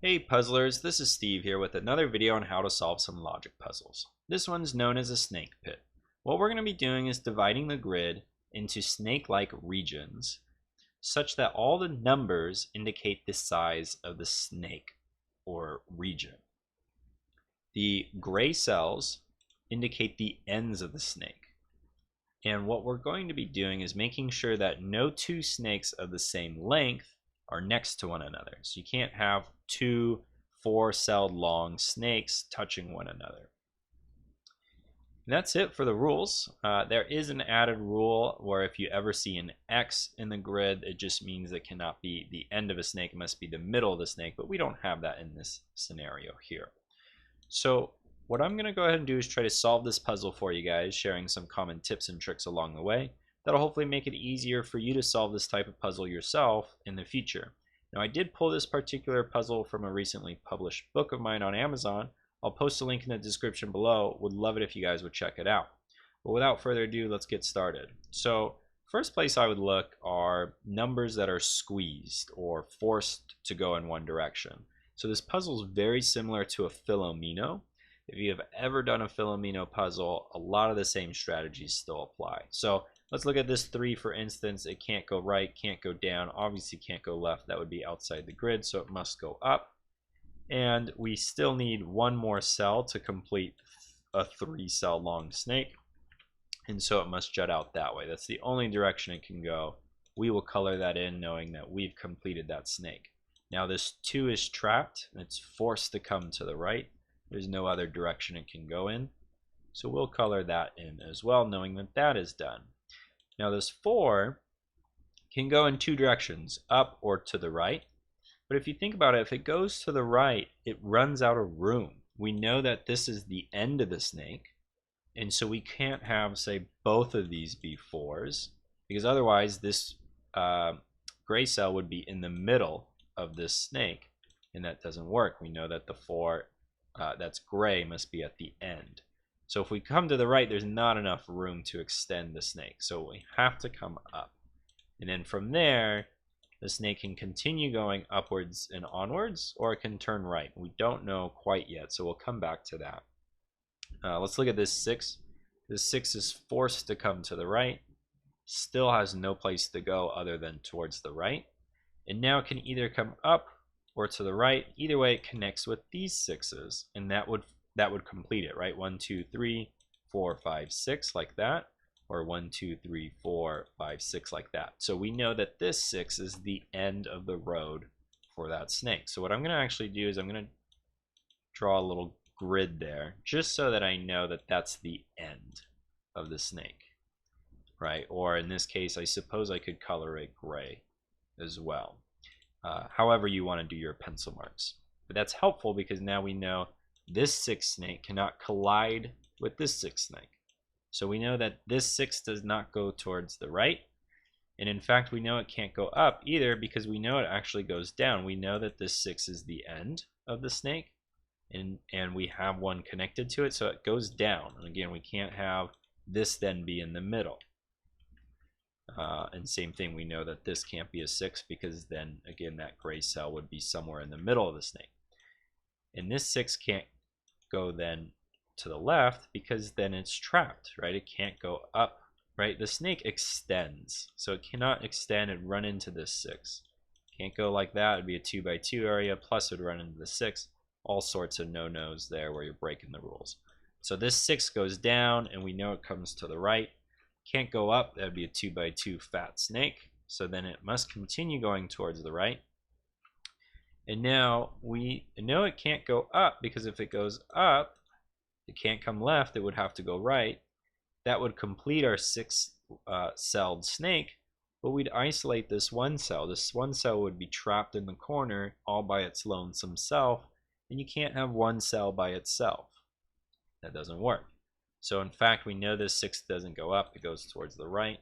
Hey puzzlers, this is Steve here with another video on how to solve some logic puzzles. This one's known as a snake pit. What we're going to be doing is dividing the grid into snake-like regions such that all the numbers indicate the size of the snake or region. The gray cells indicate the ends of the snake. And what we're going to be doing is making sure that no two snakes of the same length are next to one another. So you can't have two 4-celled long snakes touching one another. And that's it for the rules. There is an added rule where if you ever see an X in the grid, it just means it cannot be the end of a snake, it must be the middle of the snake, but we don't have that in this scenario here. So what I'm going to go ahead and do is try to solve this puzzle for you guys, sharing some common tips and tricks along the way. That'll hopefully make it easier for you to solve this type of puzzle yourself in the future. Now, I did pull this particular puzzle from a recently published book of mine on Amazon. I'll post a link in the description below. Would love it if you guys would check it out. But without further ado, let's get started. So first place I would look are numbers that are squeezed or forced to go in one direction. So this puzzle is very similar to a Philomeno. If you have ever done a Philomeno puzzle, a lot of the same strategies still apply. So let's look at this 3 for instance. It can't go right, can't go down, obviously can't go left. That would be outside the grid, so it must go up. And we still need one more cell to complete a 3-cell long snake. And so it must jut out that way. That's the only direction it can go. We will color that in knowing that we've completed that snake. Now this 2 is trapped, and it's forced to come to the right. There's no other direction it can go in. So we'll color that in as well, knowing that that is done. Now this 4 can go in 2 directions, up or to the right. But if you think about it, if it goes to the right, it runs out of room. We know that this is the end of the snake. And so we can't have, say, both of these be 4s, because otherwise this gray cell would be in the middle of this snake, and that doesn't work. We know that the 4 that's gray must be at the end. So if we come to the right, there's not enough room to extend the snake. So we have to come up. And then from there, the snake can continue going upwards and onwards, or it can turn right. We don't know quite yet, so we'll come back to that. Let's look at this 6. This 6 is forced to come to the right. Still has no place to go other than towards the right. And now it can either come up or to the right. Either way, it connects with these 6s, and that would complete it, right? 1, 2, 3, 4, 5, 6, like that, or 1, 2, 3, 4, 5, 6, like that. So we know that this 6 is the end of the road for that snake. So what I'm going to actually do is I'm going to draw a little grid there, just so that I know that that's the end of the snake, right? Or in this case, I suppose I could color it gray as well. However you want to do your pencil marks. But that's helpful because now we know this 6 snake cannot collide with this 6 snake. So we know that this 6 does not go towards the right. And in fact, we know it can't go up either because we know it actually goes down. We know that this 6 is the end of the snake, and we have one connected to it, so it goes down. And again, we can't have this then be in the middle. And same thing, we know that this can't be a 6 because then again that gray cell would be somewhere in the middle of the snake. And this 6 can't go then to the left because then it's trapped, right? It can't go up, right? The snake extends, so it cannot extend and run into this 6. Can't go like that. It'd be a 2 by 2 area, plus it would run into the 6. All sorts of no-nos there where you're breaking the rules. So this 6 goes down, and we know it comes to the right. Can't go up. That would be a 2 by 2 fat snake. So then it must continue going towards the right. And now we know it can't go up because if it goes up, it can't come left. It would have to go right. That would complete our 6-celled snake, but we'd isolate this 1 cell. This 1 cell would be trapped in the corner all by its lonesome self, and you can't have 1 cell by itself. That doesn't work. So in fact, we know this 6 doesn't go up. It goes towards the right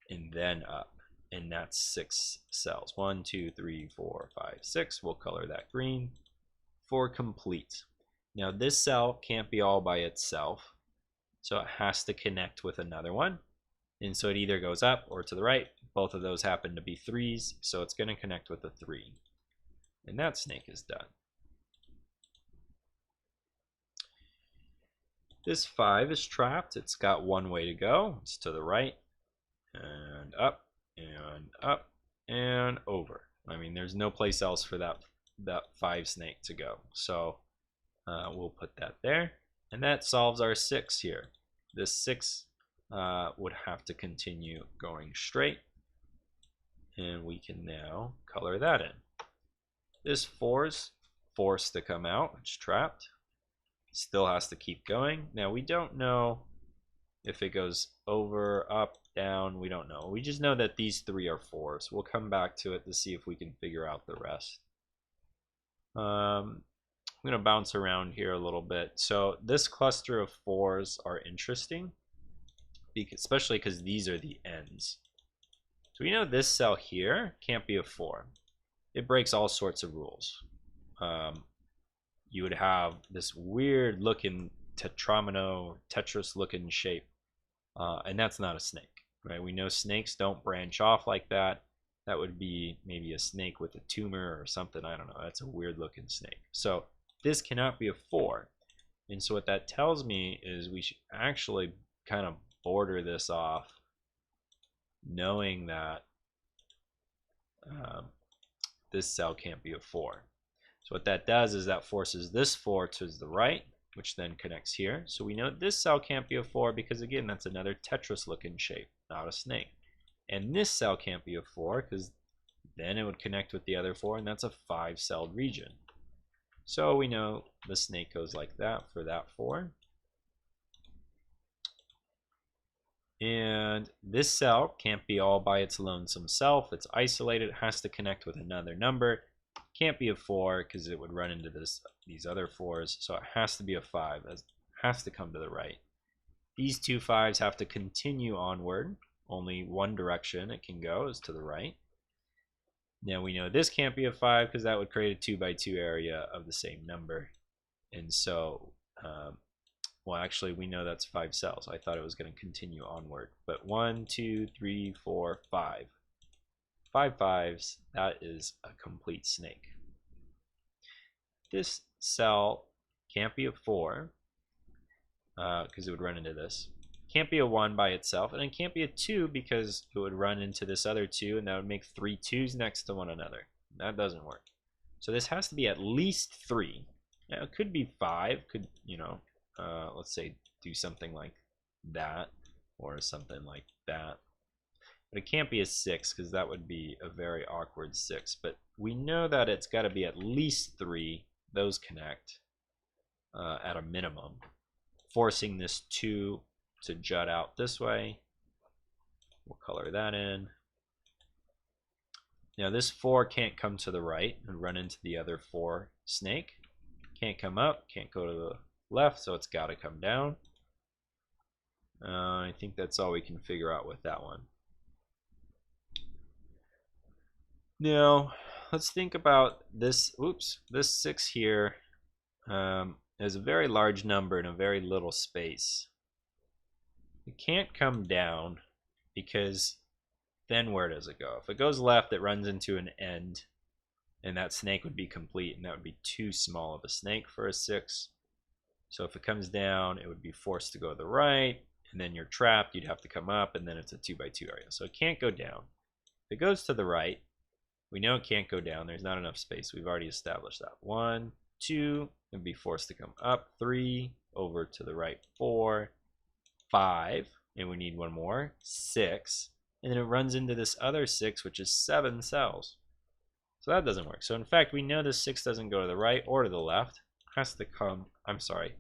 and then up. And that's 6 cells. 1, 2, 3, 4, 5, 6. We'll color that green for complete. Now this cell can't be all by itself, so it has to connect with another one. And so it either goes up or to the right. Both of those happen to be 3s, so it's going to connect with a 3. And that snake is done. This 5 is trapped. It's got one way to go. It's to the right and up and up and over. I mean, there's no place else for that 5 snake to go. So we'll put that there. And that solves our 6 here. This 6 would have to continue going straight. And we can now color that in. This 4's forced to come out. It's trapped. Still has to keep going. Now we don't know if it goes over, up, down. We don't know. We just know that these 3 are 4s. We'll come back to it to see if we can figure out the rest. I'm going to bounce around here a little bit. So this cluster of 4s are interesting, especially because these are the ends. So we know this cell here can't be a 4. It breaks all sorts of rules. You would have this weird looking Tetris looking shape, and that's not a snake, right? We know snakes don't branch off like that. That would be maybe a snake with a tumor or something. I don't know. That's a weird looking snake. So this cannot be a 4. And so what that tells me is we should actually kind of border this off, knowing that this cell can't be a 4. So what that does is that forces this 4 to the right, which then connects here. So we know this cell can't be a 4 because, again, that's another Tetris looking shape, not a snake. And this cell can't be a 4 because then it would connect with the other 4, and that's a 5-celled region. So we know the snake goes like that for that 4. And this cell can't be all by its lonesome self. It's isolated. It has to connect with another number. Can't be a 4 because it would run into these other 4s. So it has to be a 5. It has to come to the right. These 2 5s have to continue onward. Only one direction it can go is to the right. Now we know this can't be a 5 because that would create a 2 by 2 area of the same number. And so, well, actually, we know that's 5 cells. I thought it was going to continue onward. But 1, 2, 3, 4, 5. 5 5s, that is a complete snake. This cell can't be a 4 because it would run into this. Can't be a 1 by itself, and it can't be a 2 because it would run into this other 2, and that would make 3 2s next to one another. That doesn't work. So this has to be at least 3. Now, it could be 5, could, you know, let's say do something like that or something like that. But it can't be a 6 because that would be a very awkward 6. But we know that it's got to be at least 3. Those connect at a minimum, forcing this 2 to jut out this way. We'll color that in. Now this 4 can't come to the right and run into the other 4 snake. Can't come up, can't go to the left, so it's got to come down. I think that's all we can figure out with that one. Now, let's think about this. Oops, this 6 here is a very large number in a very little space. It can't come down because then where does it go? If it goes left, it runs into an end, and that snake would be complete, and that would be too small of a snake for a 6. So if it comes down, it would be forced to go to the right, and then you're trapped. You'd have to come up, and then it's a 2 by 2 area. So it can't go down. If it goes to the right, we know it can't go down. There's not enough space. We've already established that. 1, 2, it'd be forced to come up. 3, over to the right. 4, 5, and we need one more. 6, and then it runs into this other 6, which is 7 cells. So that doesn't work. So in fact, we know this 6 doesn't go to the right or to the left. It has to come, I'm sorry,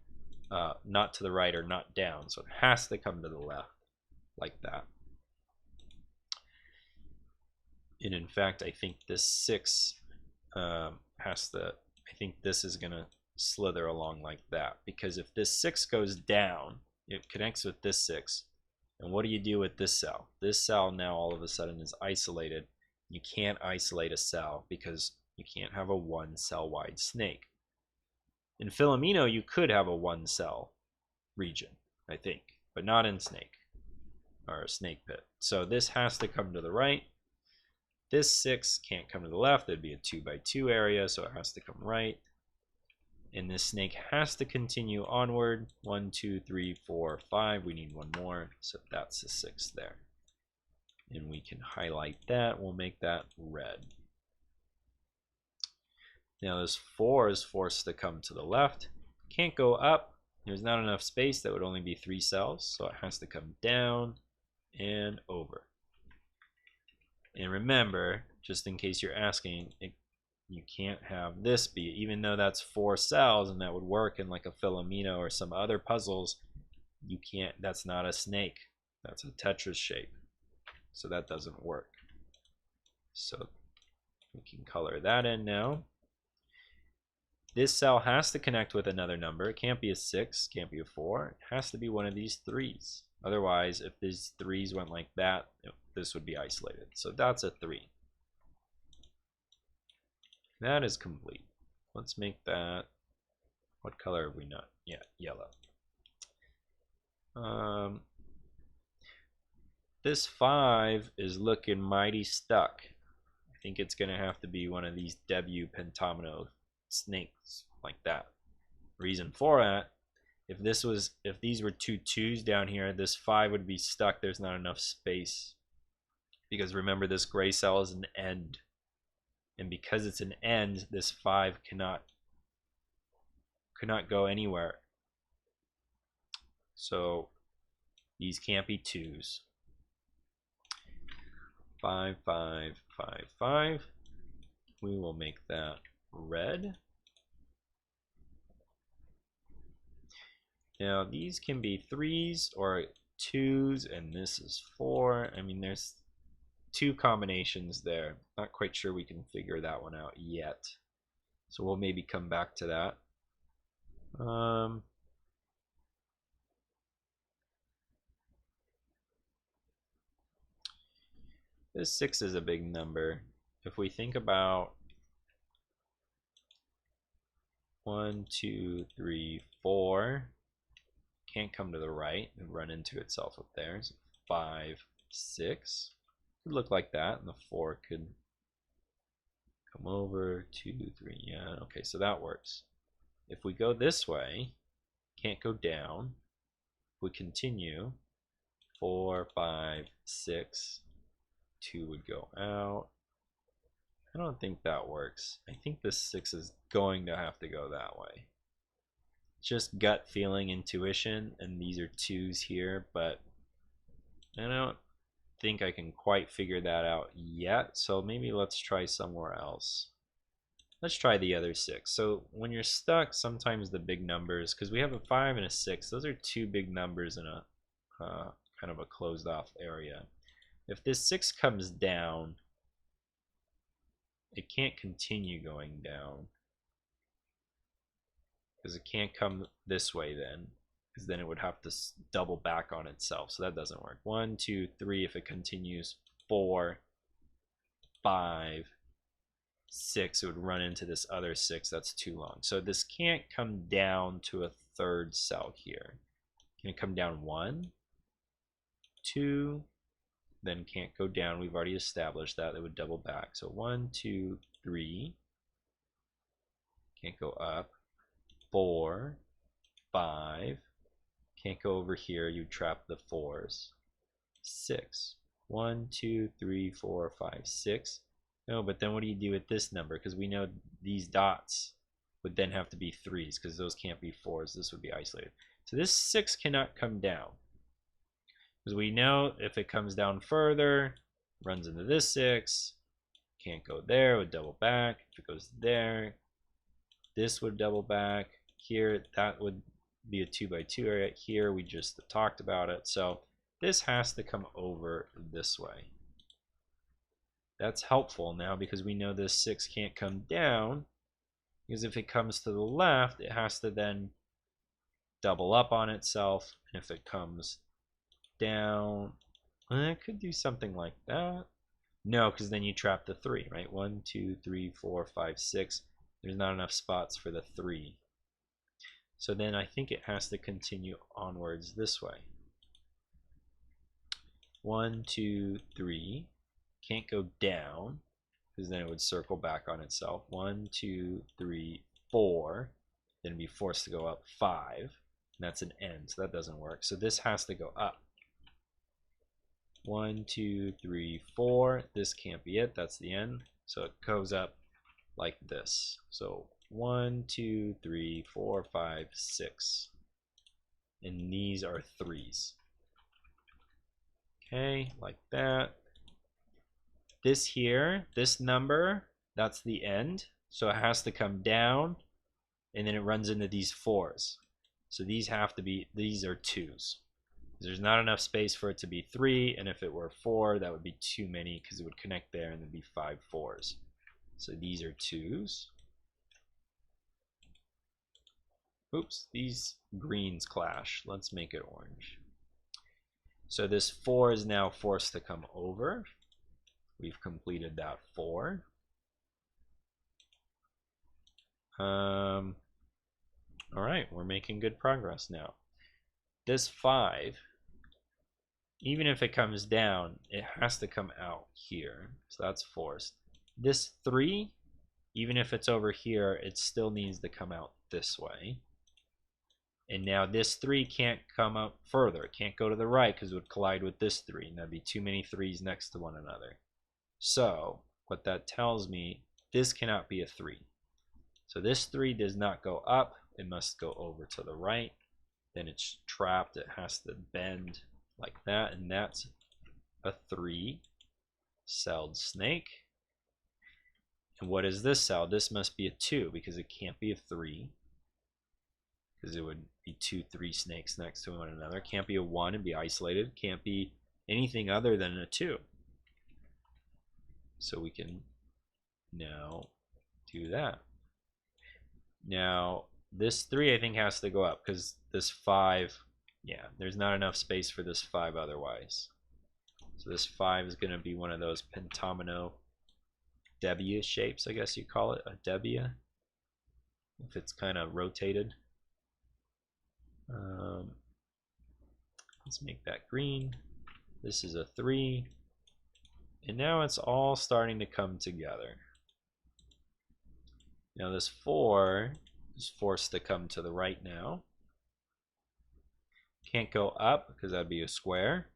not to the right or not down. So it has to come to the left like that. And in fact, I think this 6 has to, I think this is going to slither along like that. Because if this 6 goes down, it connects with this 6. And what do you do with this cell? This cell now all of a sudden is isolated. You can't isolate a cell because you can't have a 1 cell wide snake. In Philomeno, you could have a 1 cell region, I think, but not in snake or a snake pit. So this has to come to the right. This 6 can't come to the left. That'd be a 2 by 2 area, so it has to come right. And this snake has to continue onward. 1, 2, 3, 4, 5. We need one more, so that's the 6 there. And we can highlight that. We'll make that red. Now this 4 is forced to come to the left. Can't go up. There's not enough space. That would only be 3 cells, so it has to come down and over. And remember, just in case you're asking, you can't have this be, even though that's 4 cells and that would work in like a Philomeno or some other puzzles, you can't, that's not a snake. That's a Tetris shape. So that doesn't work. So we can color that in now. This cell has to connect with another number. It can't be a 6, can't be a 4. It has to be one of these 3s. Otherwise, if these 3s went like that, this would be isolated. So that's a 3. That is complete. Let's make that, what color have we not? Yeah, yellow. This 5 is looking mighty stuck. I think it's gonna have to be one of these W pentomino snakes like that. Reason for that, if these were 2 2s down here, this 5 would be stuck. There's not enough space. Because remember, this gray cell is an end. And because it's an end, this 5 cannot go anywhere. So these can't be 2s. 5, 5, 5, 5. We will make that red. Now these can be 3s or 2s, and this is 4. I mean, there's 2 combinations there. Not quite sure we can figure that one out yet. So we'll maybe come back to that. This 6 is a big number. If we think about 1, 2, 3, 4, can't come to the right and run into itself up there. So 5, 6 could look like that, and the 4 could come over. 2, 3, yeah, okay, so that works. If we go this way, can't go down. If we continue, 4, 5, 6, 2 would go out. I don't think that works. I think this 6 is going to have to go that way. Just gut feeling, intuition, and these are 2s here, but I don't think I can quite figure that out yet, so maybe let's try somewhere else. Let's try the other 6. So when you're stuck, sometimes the big numbers, because we have a 5 and a 6, those are 2 big numbers in a kind of a closed off area. If this 6 comes down, it can't continue going down, because it can't come this way then, because then it would have to double back on itself, so that doesn't work. 1, 2, 3, if it continues, 4, 5, 6, it would run into this other 6. That's too long. So this can't come down to a 3rd cell here. Can it come down 1, 2, then can't go down. We've already established that. It would double back. So 1, 2, 3, can't go up. 4, 5, can't go over here. You trap the 4s. 6, 1, 2, 3, 4, 5, 6. No, but then what do you do with this number? Because we know these dots would then have to be 3s, because those can't be 4s. This would be isolated. So this 6 cannot come down, because we know if it comes down further, runs into this 6, can't go there, would double back. If it goes there, this would double back. Here, that would be a 2 by 2 area. Here, we just talked about it. So this has to come over this way. That's helpful now, because we know this 6 can't come down, because if it comes to the left, it has to then double up on itself. And if it comes down, it could do something like that. No, because then you trap the 3, right? 1, 2, 3, 4, 5, 6. There's not enough spots for the 3. So then I think it has to continue onwards this way. 1, 2, 3. Can't go down, because then it would circle back on itself. 1, 2, 3, 4. Then it'd be forced to go up 5. And that's an end, so that doesn't work. So this has to go up. 1, 2, 3, 4. This can't be it. That's the end. So it goes up like this. So 1, 2, 3, 4, 5, 6. And these are 3s. Okay, like that. This here, this number, that's the end. So it has to come down, and then it runs into these 4s. So these have to be, these are 2s. There's not enough space for it to be 3, and if it were 4, that would be too many because it would connect there and there'd be 5 4s. So these are 2s. Oops, these greens clash. Let's make it orange. So this 4 is now forced to come over. We've completed that 4. All right, we're making good progress now. This 5, even if it comes down, it has to come out here. So that's forced. This 3, even if it's over here, it still needs to come out this way. And now this 3 can't come up further. It can't go to the right because it would collide with this 3. And that'd be too many 3s next to one another. So what that tells me, this cannot be a 3. So this 3 does not go up. It must go over to the right. Then it's trapped. It has to bend like that. And that's a 3-celled snake. And what is this cell? This must be a 2 because it can't be a 3. Because it would be 2 3 snakes next to one another. Can't be a 1 and be isolated. Can't be anything other than a 2. So we can now do that. Now this 3 I think has to go up because this 5, yeah, there's not enough space for this 5 otherwise. So this 5 is going to be one of those pentomino W shapes, I guess you call it, a W, if it's kind of rotated. Let's make that green. This is a 3. And now it's all starting to come together. Now this 4 is forced to come to the right now. Can't go up because that'd be a square.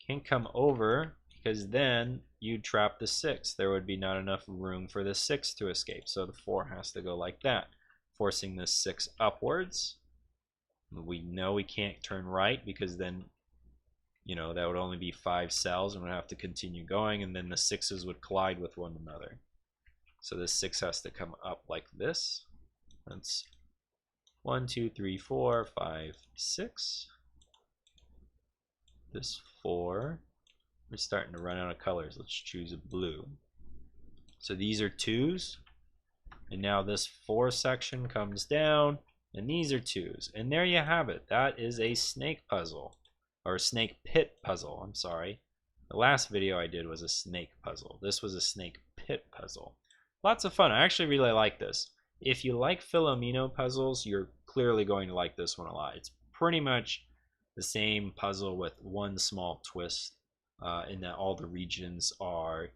Can't come over because then you'd trap the 6. There would be not enough room for the 6 to escape. So the 4 has to go like that, forcing this 6 upwards. We know we can't turn right because then, you know, that would only be 5 cells and we'd have to continue going, and then the 6s would collide with one another. So this 6 has to come up like this. That's 1, 2, 3, 4, 5, 6. This 4, we're starting to run out of colors. Let's choose a blue. So these are 2s, and now this 4 section comes down, and these are 2s. And there you have it. That is a snake puzzle. Or a snake pit puzzle, I'm sorry. The last video I did was a snake puzzle. This was a snake pit puzzle. Lots of fun. I actually really like this. If you like Filomeno puzzles, you're clearly going to like this one a lot. It's pretty much the same puzzle with one small twist in that all the regions are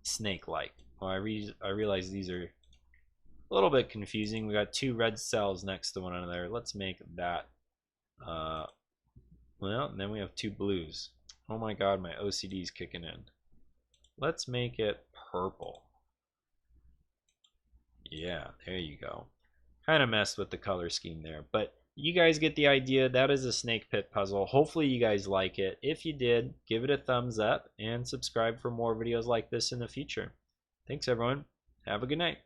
snake-like. Well, I realize these are a little bit confusing. We got 2 red cells next to one another. Let's make that well, and then we have 2 blues. Oh my god, my OCD is kicking in. Let's make it purple. Yeah, there you go. Kind of messed with the color scheme there, but you guys get the idea. That is a snake pit puzzle. Hopefully you guys like it. If you did, give it a thumbs up and subscribe for more videos like this in the future. Thanks everyone. Have a good night.